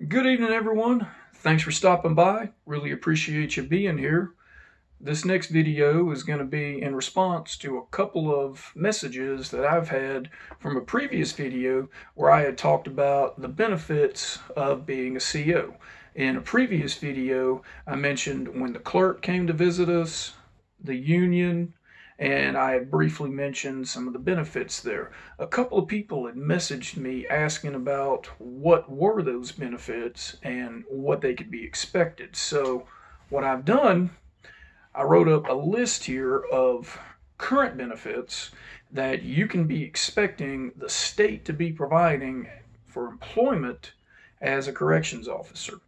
Good evening, everyone. Thanks for stopping by. Really appreciate you being here. This next video is going to be in response to a couple of messages that I've had from a previous video where I had talked about the benefits of being a CO. In a previous video, I mentioned when the clerk came to visit us, the union, and I had briefly mentioned some of the benefits there. A couple of people had messaged me asking about what were those benefits and what they could be expected. So, what I've done, I wrote up a list here of current benefits that you can be expecting the state to be providing for employment as a corrections officer.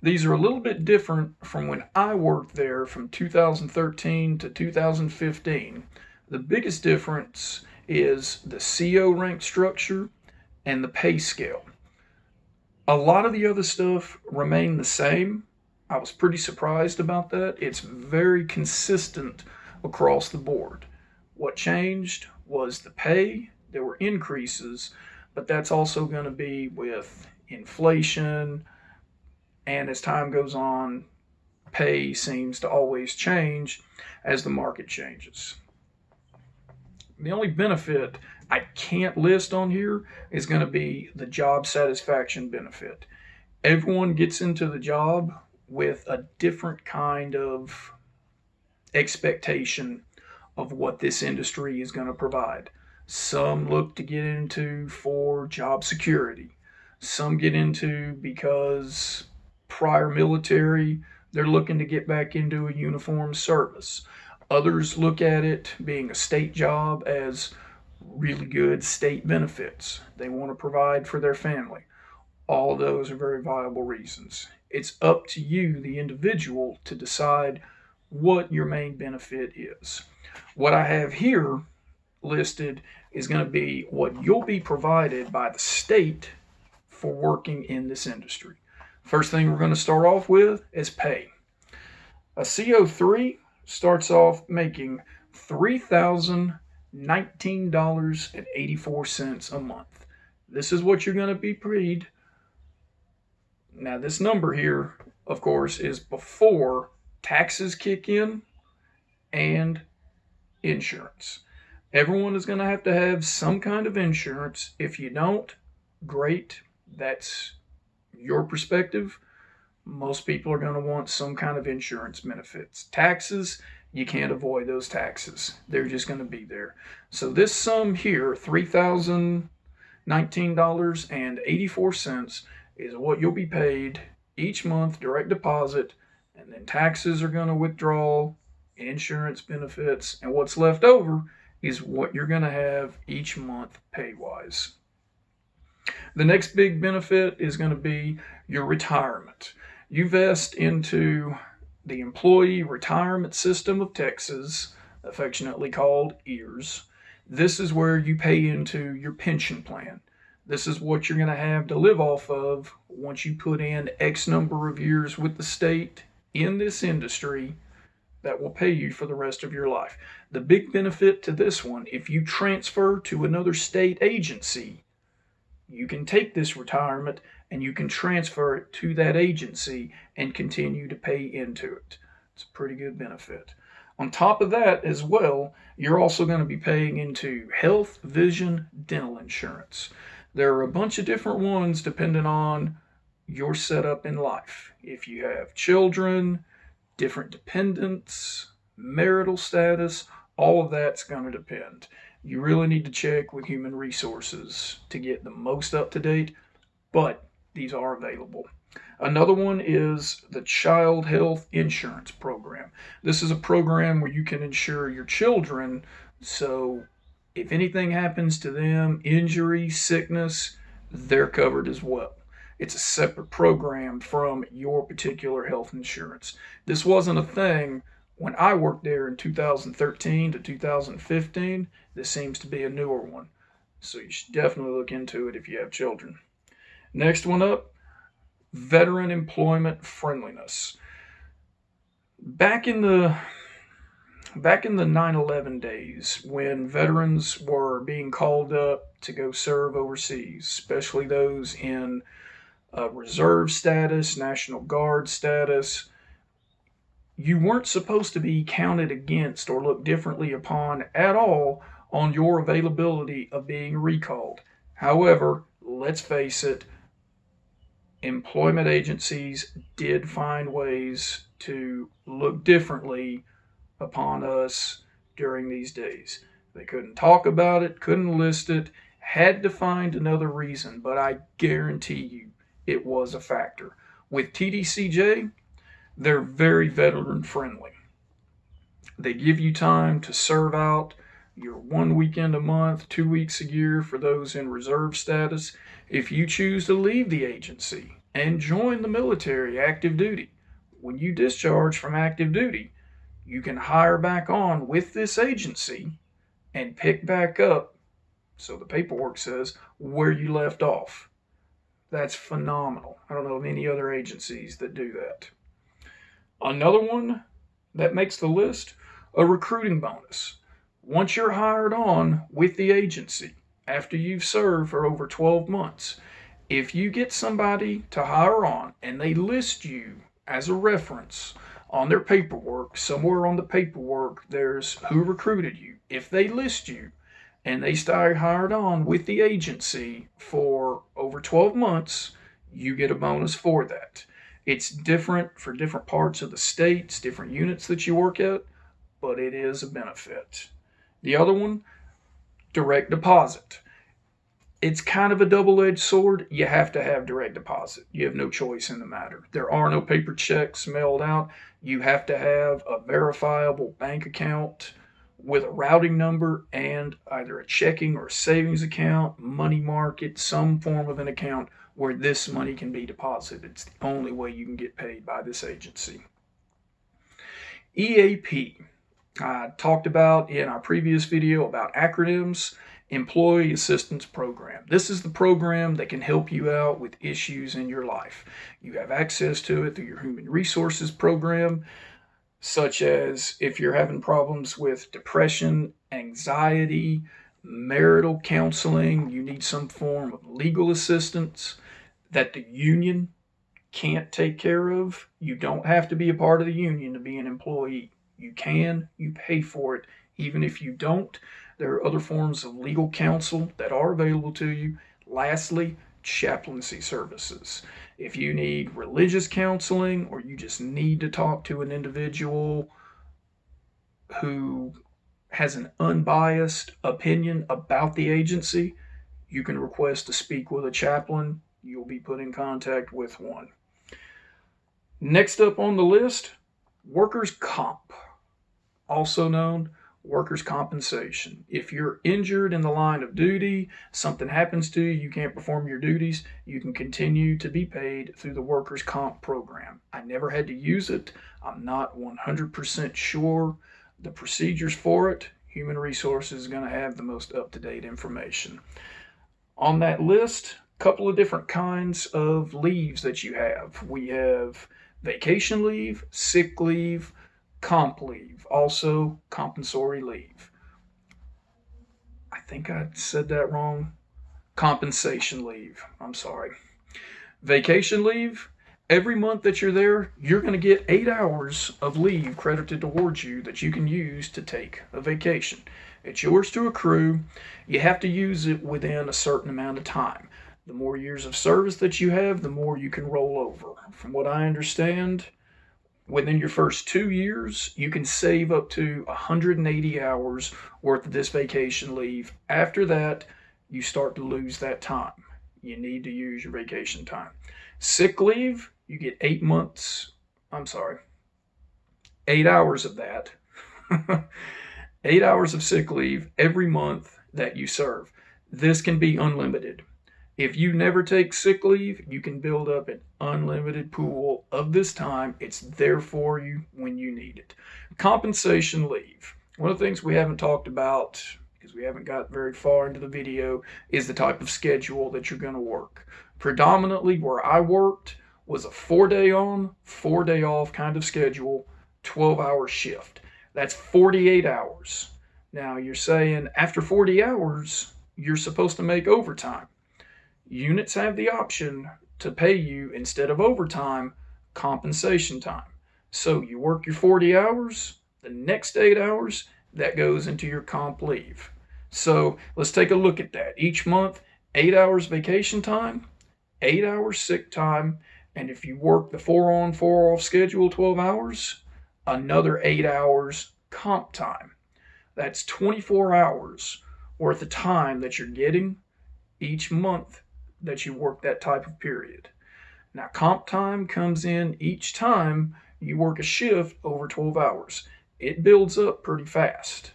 These are a little bit different from when I worked there from 2013 to 2015. The biggest difference is the CO rank structure and the pay scale. A lot of the other stuff remained the same. I was pretty surprised about that. It's very consistent across the board. What changed was the pay. There were increases, but that's also going to be with inflation, and as time goes on, pay seems to always change as the market changes. The only benefit I can't list on here is going to be the job satisfaction benefit. Everyone gets into the job with a different kind of expectation of what this industry is going to provide. Some look to get into for job security. Some get into because prior military, they're looking to get back into a uniformed service. Others look at it being a state job as really good state benefits. They want to provide for their family. All of those are very viable reasons. It's up to you, the individual, to decide what your main benefit is. What I have here listed is going to be what you'll be provided by the state for working in this industry. First thing we're going to start off with is pay. A CO3 starts off making $3,019.84 a month. This is what you're going to be paid. Now, this number here, of course, is before taxes kick in and insurance. Everyone is going to have some kind of insurance. If you don't, great. That's your perspective. Most people are going to want some kind of insurance benefits. Taxes, you can't avoid those taxes. They're just going to be there. So this sum here, $3,019.84, is what you'll be paid each month, direct deposit, and then taxes are going to withdraw, insurance benefits, and what's left over is what you're going to have each month pay-wise. The next big benefit is going to be your retirement. You vest into the Employee Retirement System of Texas, affectionately called EARS. This is where you pay into your pension plan. This is what you're going to have to live off of once you put in X number of years with the state in this industry that will pay you for the rest of your life. The big benefit to this one, if you transfer to another state agency, you can take this retirement and you can transfer it to that agency and continue to pay into it. It's a pretty good benefit. On top of that as well, you're also going to be paying into health, vision, dental insurance. There are a bunch of different ones depending on your setup in life. If you have children, different dependents, marital status, all of that's going to depend. You really need to check with human resources to get the most up to date, but these are available. Another one is the Child Health Insurance Program. This is a program where you can insure your children, so if anything happens to them, injury, sickness, they're covered as well. It's a separate program from your particular health insurance. This wasn't a thing when I worked there in 2013 to 2015. This seems to be a newer one. So you should definitely look into it if you have children. Next one up, veteran employment friendliness. Back in the 9/11 days, when veterans were being called up to go serve overseas, especially those in reserve status, National Guard status. You weren't supposed to be counted against or looked differently upon at all on your availability of being recalled. However, let's face it, employment agencies did find ways to look differently upon us during these days. They couldn't talk about it, couldn't list it, had to find another reason, but I guarantee you it was a factor. With TDCJ, they're very veteran friendly. They give you time to serve out your 1 weekend a month, 2 weeks a year for those in reserve status. If you choose to leave the agency and join the military active duty, when you discharge from active duty, you can hire back on with this agency and pick back up, so the paperwork says, where you left off. That's phenomenal. I don't know of any other agencies that do that. Another one that makes the list, a recruiting bonus. Once you're hired on with the agency, after you've served for over 12 months, if you get somebody to hire on and they list you as a reference on their paperwork, somewhere on the paperwork there's who recruited you. If they list you and they stay hired on with the agency for over 12 months, you get a bonus for that. It's different for different parts of the states, different units that you work at, but it is a benefit. The other one, direct deposit. It's kind of a double-edged sword. You have to have direct deposit. You have no choice in the matter. There are no paper checks mailed out. You have to have a verifiable bank account with a routing number and either a checking or savings account, money market, some form of an account where this money can be deposited. It's the only way you can get paid by this agency. EAP. I talked about in our previous video about acronyms. Employee Assistance Program. This is the program that can help you out with issues in your life. You have access to it through your Human Resources program, such as if you're having problems with depression, anxiety, marital counseling, you need some form of legal assistance that the union can't take care of. You don't have to be a part of the union to be an employee. You can, you pay for it. Even if you don't, there are other forms of legal counsel that are available to you. Lastly, chaplaincy services. If you need religious counseling or you just need to talk to an individual who has an unbiased opinion about the agency, you can request to speak with a chaplain. You'll be put in contact with one. Next up on the list, workers' comp, also known workers' compensation. If you're injured in the line of duty, something happens to you, you can't perform your duties, you can continue to be paid through the workers' comp program. I never had to use it. I'm not 100% sure the procedures for it. Human Resources is going to have the most up-to-date information. On that list, a couple of different kinds of leaves that you have. We have vacation leave, sick leave, comp leave, also compensatory leave. I think I said that wrong. Compensation leave. I'm sorry. Vacation leave. Every month that you're there, you're going to get 8 hours of leave credited towards you that you can use to take a vacation. It's yours to accrue. You have to use it within a certain amount of time. The more years of service that you have, the more you can roll over. From what I understand, within your first 2 years, you can save up to 180 hours worth of this vacation leave. After that, you start to lose that time. You need to use your vacation time. Sick leave, you get 8 hours of that. 8 hours of sick leave every month that you serve. This can be unlimited. If you never take sick leave, you can build up an unlimited pool of this time. It's there for you when you need it. Compensation leave. One of the things we haven't talked about, because we haven't got very far into the video, is the type of schedule that you're going to work. Predominantly where I worked was a 4-day on, 4-day off kind of schedule, 12-hour shift. That's 48 hours. Now you're saying after 40 hours, you're supposed to make overtime. Units have the option to pay you, instead of overtime, compensation time. So you work your 40 hours, the next 8 hours, that goes into your comp leave. So let's take a look at that. Each month, 8 hours vacation time, 8 hours sick time, and if you work the 4 on, 4 off schedule, 12 hours, another 8 hours comp time. That's 24 hours worth of time that you're getting each month that you work that type of period. Now, comp time comes in each time you work a shift over 12 hours. It builds up pretty fast.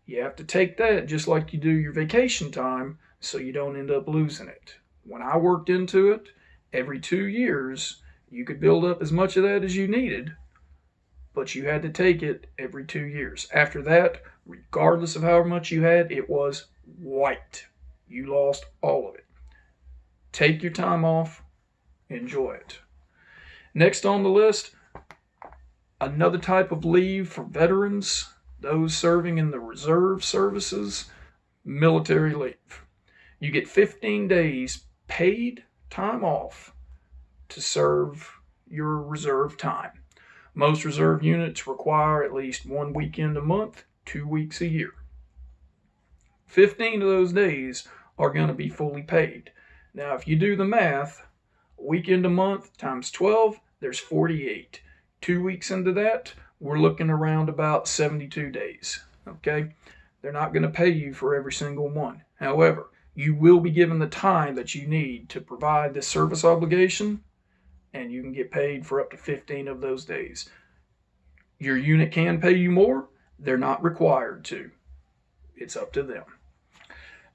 You have to take that just like you do your vacation time so you don't end up losing it. When I worked into it, every 2 years, you could build up as much of that as you needed, but you had to take it every 2 years. After that, regardless of how much you had, it was white. You lost all of it. Take your time off, enjoy it. Next on the list, another type of leave for veterans, those serving in the reserve services, military leave. You get 15 days paid time off to serve your reserve time. Most reserve units require at least 1 weekend a month, 2 weeks a year. 15 of those days are going to be fully paid. Now, if you do the math, a weekend a month times 12, there's 48. 2 weeks into that, we're looking around about 72 days. Okay? They're not going to pay you for every single one. However, you will be given the time that you need to provide this service obligation, and you can get paid for up to 15 of those days. Your unit can pay you more. They're not required to. It's up to them.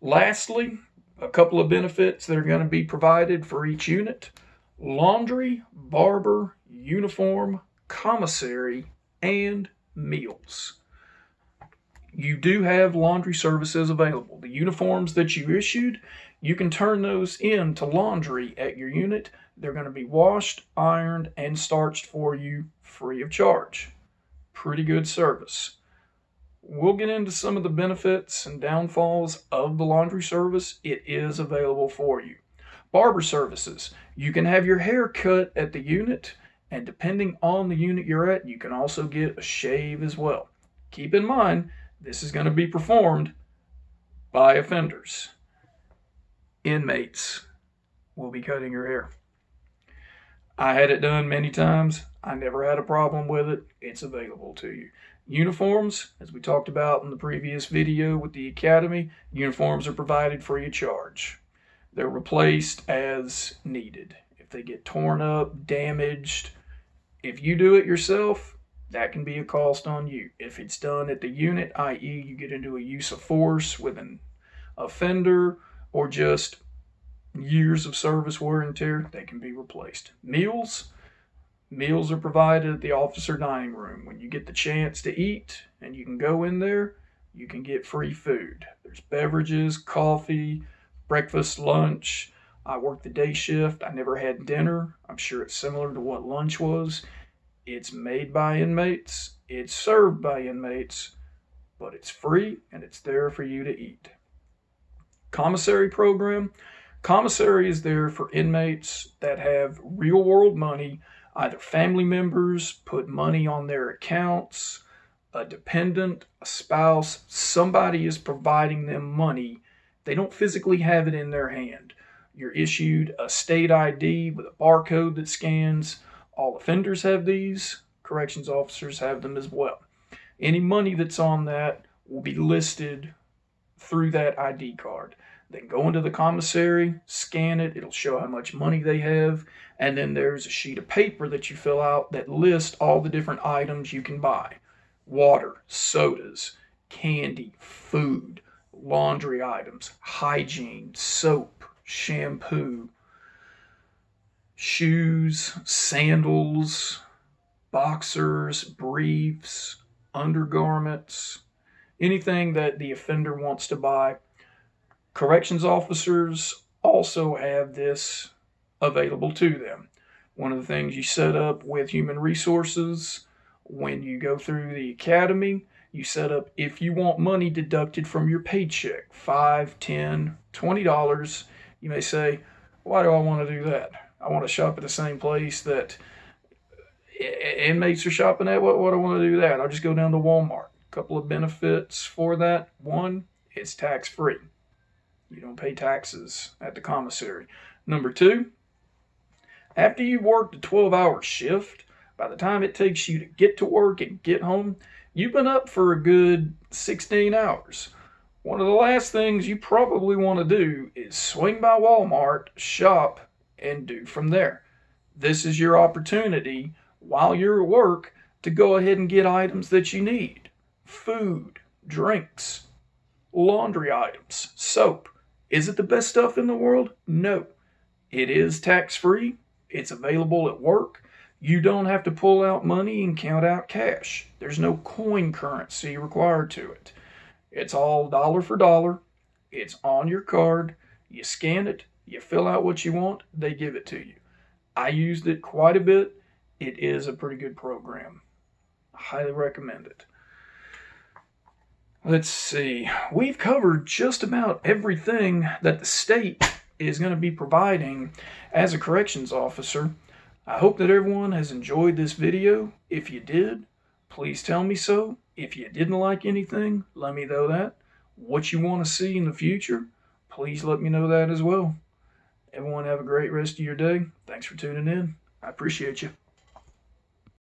Lastly, a couple of benefits that are going to be provided for each unit: laundry, barber, uniform, commissary, and meals. You do have laundry services available. The uniforms that you issued, you can turn those in to laundry at your unit. They're going to be washed, ironed, and starched for you free of charge. Pretty good service. We'll get into some of the benefits and downfalls of the laundry service. It is available for you. Barber services. You can have your hair cut at the unit, and depending on the unit you're at, you can also get a shave as well. Keep in mind, this is going to be performed by offenders. Inmates will be cutting your hair. I had it done many times. I never had a problem with it. It's available to you. Uniforms, as we talked about in the previous video with the academy, uniforms are provided free of charge. They're replaced as needed. If they get torn up, damaged, if you do it yourself, that can be a cost on you. If it's done at the unit, i.e. you get into a use of force with an offender or just years of service wear and tear, they can be replaced. Meals are provided at the officer dining room. When you get the chance to eat and you can go in there, you can get free food. There's beverages, coffee, breakfast, lunch. I worked the day shift. I never had dinner. I'm sure it's similar to what lunch was. It's made by inmates. It's served by inmates, but it's free and it's there for you to eat. Commissary program. Commissary is there for inmates that have real world money. Either family members put money on their accounts, a dependent, a spouse, somebody is providing them money. They don't physically have it in their hand. You're issued a state ID with a barcode that scans. All offenders have these. Corrections officers have them as well. Any money that's on that will be listed through that ID card. They can go into the commissary, scan it, it'll show how much money they have, and then there's a sheet of paper that you fill out that lists all the different items you can buy. Water, sodas, candy, food, laundry items, hygiene, soap, shampoo, shoes, sandals, boxers, briefs, undergarments, anything that the offender wants to buy. Corrections officers also have this available to them. One of the things you set up with human resources when you go through the academy, you set up if you want money deducted from your paycheck, $5, $10, $20. You may say, why do I want to do that? I want to shop at the same place that inmates are shopping at. What I want to do that? I'll just go down to Walmart. A couple of benefits for that. One, it's tax free. You don't pay taxes at the commissary. Number two, after you've worked a 12-hour shift, by the time it takes you to get to work and get home, you've been up for a good 16 hours. One of the last things you probably want to do is swing by Walmart, shop, and do from there. This is your opportunity while you're at work to go ahead and get items that you need. Food, drinks, laundry items, soap. Is it the best stuff in the world? No. It is tax-free. It's available at work. You don't have to pull out money and count out cash. There's no coin currency required to it. It's all dollar for dollar. It's on your card. You scan it. You fill out what you want. They give it to you. I used it quite a bit. It is a pretty good program. I highly recommend it. Let's see. We've covered just about everything that the state is going to be providing as a corrections officer. I hope that everyone has enjoyed this video. If you did, please tell me so. If you didn't like anything, let me know that. What you want to see in the future, please let me know that as well. Everyone have a great rest of your day. Thanks for tuning in. I appreciate you.